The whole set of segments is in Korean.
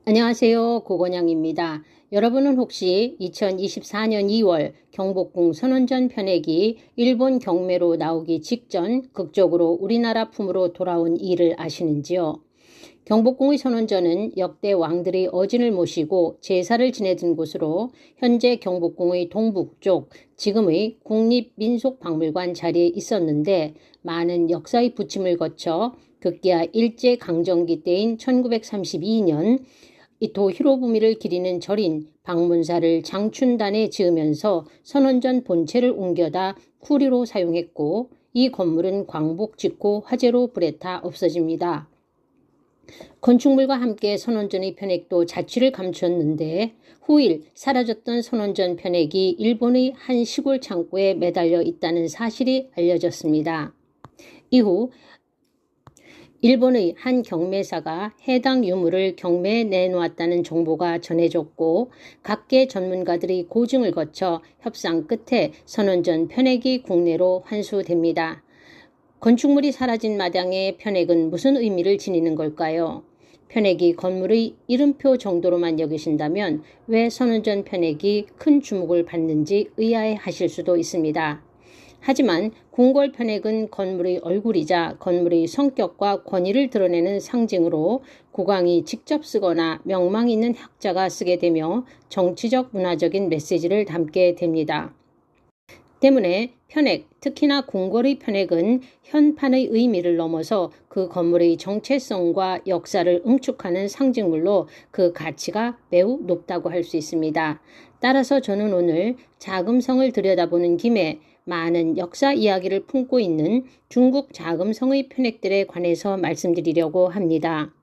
안녕하세요. 고건영입니다. 여러분은 혹시 2024년 2월 경복궁 선원전 편액이 일본 경매로 나오기 직전 극적으로 우리나라 품으로 돌아온 일을 아시는지요? 경복궁의 선원전은 역대 왕들의 어진을 모시고 제사를 지내던 곳으로 현재 경복궁의 동북쪽 지금의 국립민속박물관 자리에 있었는데 많은 역사의 부침을 거쳐 급기야 일제강점기 때인 1932년 이토 히로부미를 기리는 절인 방문사를 장춘단에 지으면서 선원전 본체를 옮겨다 쿠리로 사용했고 이 건물은 광복 직후 화재로 불에 타 없어집니다. 건축물과 함께 선원전의 편액도 자취를 감췄는데 후일 사라졌던 선원전 편액이 일본의 한 시골 창고에 매달려 있다는 사실이 알려졌습니다. 이후 일본의 한 경매사가 해당 유물을 경매에 내놓았다는 정보가 전해졌고 각계 전문가들이 고증을 거쳐 협상 끝에 선원전 편액이 국내로 환수됩니다. 건축물이 사라진 마당에 편액은 무슨 의미를 지니는 걸까요? 편액이 건물의 이름표 정도로만 여기신다면 왜 선원전 편액이 큰 주목을 받는지 의아해하실 수도 있습니다. 하지만 궁궐 편액은 건물의 얼굴이자 건물의 성격과 권위를 드러내는 상징으로 국왕이 직접 쓰거나 명망 있는 학자가 쓰게 되며 정치적 문화적인 메시지를 담게 됩니다. 때문에 편액, 특히나 궁궐의 편액은 현판의 의미를 넘어서 그 건물의 정체성과 역사를 응축하는 상징물로 그 가치가 매우 높다고 할 수 있습니다. 따라서 저는 오늘 자금성을 들여다보는 김에 많은 역사 이야기를 품고 있는 중국 자금성의 편액들에 관해서 말씀드리려고 합니다.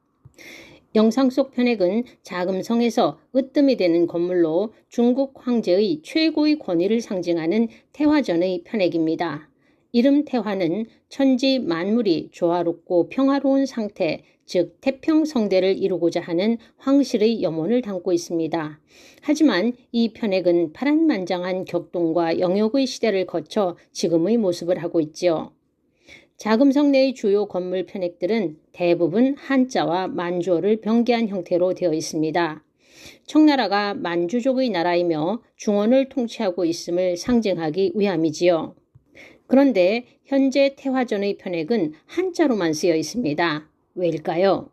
영상 속 편액은 자금성에서 으뜸이 되는 건물로 중국 황제의 최고의 권위를 상징하는 태화전의 편액입니다. 이름 태화는 천지 만물이 조화롭고 평화로운 상태, 즉 태평성대를 이루고자 하는 황실의 염원을 담고 있습니다. 하지만 이 편액은 파란만장한 격동과 영역의 시대를 거쳐 지금의 모습을 하고 있지요. 자금성 내의 주요 건물 편액들은 대부분 한자와 만주어를 병기한 형태로 되어 있습니다. 청나라가 만주족의 나라이며 중원을 통치하고 있음을 상징하기 위함이지요. 그런데 현재 태화전의 편액은 한자로만 쓰여 있습니다. 왜일까요?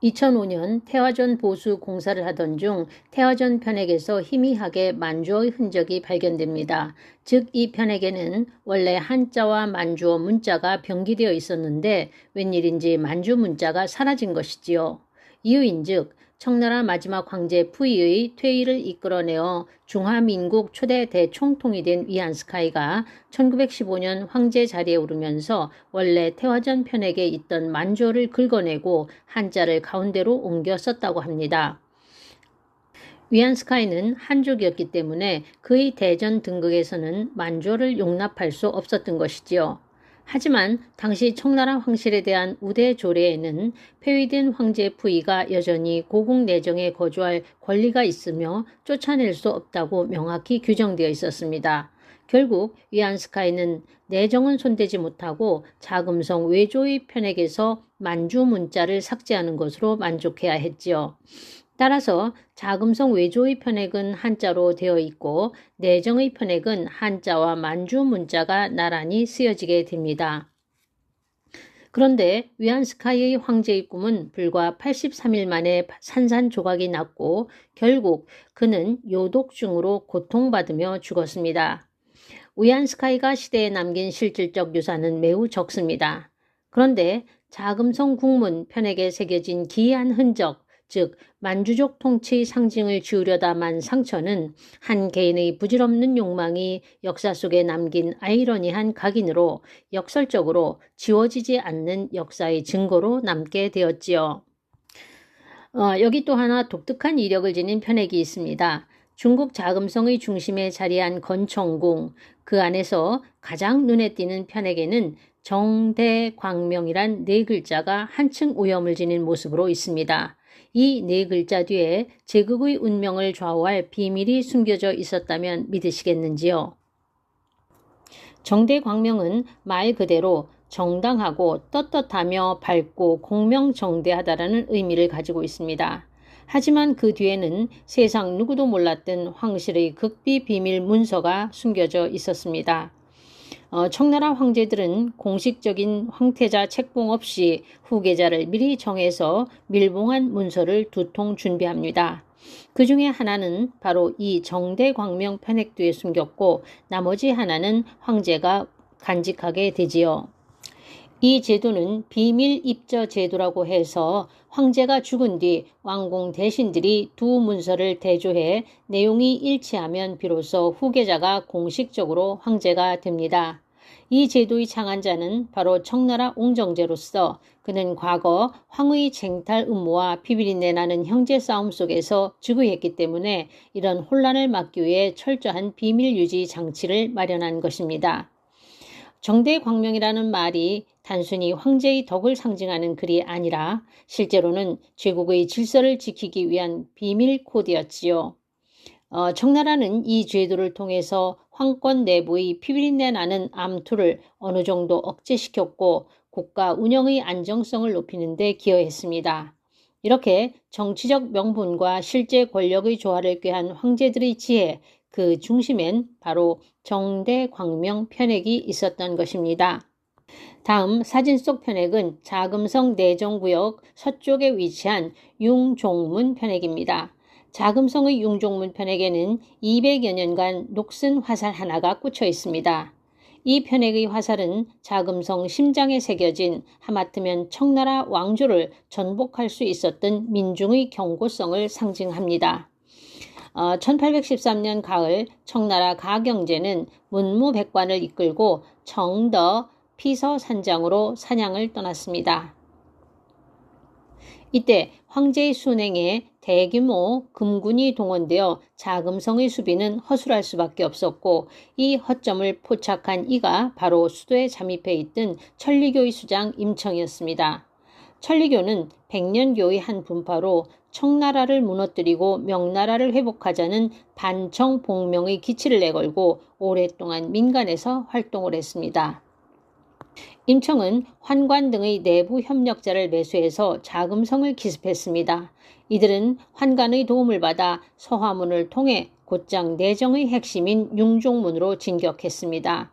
2005년 태화전 보수 공사를 하던 중 태화전 편액에서 희미하게 만주어의 흔적이 발견됩니다. 즉 이 편액에는 원래 한자와 만주어 문자가 병기되어 있었는데 웬일인지 만주 문자가 사라진 것이지요. 이유인즉 청나라 마지막 황제 푸이의 퇴위를 이끌어내어 중화민국 초대 대총통이 된 위안스카이가 1915년 황제 자리에 오르면서 원래 태화전 편액에 있던 만주어를 긁어내고 한자를 가운데로 옮겨 썼다고 합니다. 위안스카이는 한족이었기 때문에 그의 대전 등극에서는 만주어를 용납할 수 없었던 것이지요. 하지만 당시 청나라 황실에 대한 우대 조례에는 폐위된 황제 푸이가 여전히 고국 내정에 거주할 권리가 있으며 쫓아낼 수 없다고 명확히 규정되어 있었습니다. 결국 위안스카이는 내정은 손대지 못하고 자금성 외조의 편액에서 만주 문자를 삭제하는 것으로 만족해야 했지요. 따라서 자금성 외조의 편액은 한자로 되어 있고 내정의 편액은 한자와 만주 문자가 나란히 쓰여지게 됩니다. 그런데 위안스카이의 황제의 꿈은 불과 83일 만에 산산조각이 났고 결국 그는 요독증으로 고통받으며 죽었습니다. 위안스카이가 시대에 남긴 실질적 유산은 매우 적습니다. 그런데 자금성 국문 편액에 새겨진 기이한 흔적, 즉 만주족 통치 상징을 지우려다만 상처는 한 개인의 부질없는 욕망이 역사 속에 남긴 아이러니한 각인으로 역설적으로 지워지지 않는 역사의 증거로 남게 되었지요. 여기 또 하나 독특한 이력을 지닌 편액이 있습니다. 중국 자금성의 중심에 자리한 건청궁, 그 안에서 가장 눈에 띄는 편액에는 정대광명이란 네 글자가 한층 오염을 지닌 모습으로 있습니다. 이 네 글자 뒤에 제국의 운명을 좌우할 비밀이 숨겨져 있었다면 믿으시겠는지요? 정대광명은 말 그대로 정당하고 떳떳하며 밝고 공명정대하다라는 의미를 가지고 있습니다. 하지만 그 뒤에는 세상 누구도 몰랐던 황실의 극비 비밀 문서가 숨겨져 있었습니다. 청나라 황제들은 공식적인 황태자 책봉 없이 후계자를 미리 정해서 밀봉한 문서를 2통 준비합니다. 그 중에 하나는 바로 이 정대광명 편액두에 숨겼고 나머지 하나는 황제가 간직하게 되지요. 이 제도는 비밀 입저 제도라고 해서 황제가 죽은 뒤 왕공 대신들이 두 문서를 대조해 내용이 일치하면 비로소 후계자가 공식적으로 황제가 됩니다. 이 제도의 창안자는 바로 청나라 옹정제로서 그는 과거 황의 쟁탈 음모와 비비린내 나는 형제 싸움 속에서 즉위했기 때문에 이런 혼란을 막기 위해 철저한 비밀 유지 장치를 마련한 것입니다. 정대광명이라는 말이 단순히 황제의 덕을 상징하는 글이 아니라 실제로는 제국의 질서를 지키기 위한 비밀 코드였지요. 청나라는 이 제도를 통해서 황권 내부의 비비린내 나는 암투를 어느 정도 억제시켰고 국가 운영의 안정성을 높이는 데 기여했습니다. 이렇게 정치적 명분과 실제 권력의 조화를 꾀한 황제들의 지혜, 그 중심엔 바로 정대광명 편액이 있었던 것입니다. 다음 사진 속 편액은 자금성 내정구역 서쪽에 위치한 융종문 편액입니다. 자금성의 융종문 편액에는 200여 년간 녹슨 화살 하나가 꽂혀 있습니다. 이 편액의 화살은 자금성 심장에 새겨진 하마터면 청나라 왕조를 전복할 수 있었던 민중의 경고성을 상징합니다. 1813년 가을 청나라 가경제는 문무백관을 이끌고 정더 피서산장으로 사냥을 떠났습니다. 이때 황제의 순행에 대규모 금군이 동원되어 자금성의 수비는 허술할 수밖에 없었고 이 허점을 포착한 이가 바로 수도에 잠입해 있던 천리교의 수장 임청이었습니다. 천리교는 백년교의 한 분파로 청나라를 무너뜨리고 명나라를 회복하자는 반청복명의 기치를 내걸고 오랫동안 민간에서 활동을 했습니다. 임청은 환관 등의 내부 협력자를 매수해서 자금성을 기습했습니다. 이들은 환관의 도움을 받아 서화문을 통해 곧장 내정의 핵심인 융종문으로 진격했습니다.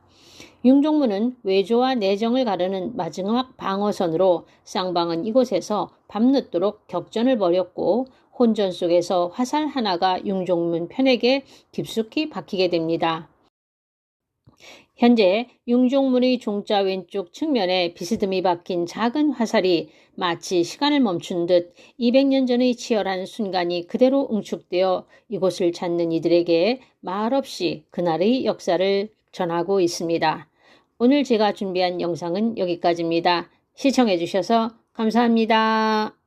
융종문은 외조와 내정을 가르는 마지막 방어선으로 쌍방은 이곳에서 밤늦도록 격전을 벌였고 혼전 속에서 화살 하나가 융종문 편에게 깊숙이 박히게 됩니다. 현재 융종문의 종자 왼쪽 측면에 비스듬히 박힌 작은 화살이 마치 시간을 멈춘 듯 200년 전의 치열한 순간이 그대로 응축되어 이곳을 찾는 이들에게 말없이 그날의 역사를 전하고 있습니다. 오늘 제가 준비한 영상은 여기까지입니다. 시청해 주셔서 감사합니다.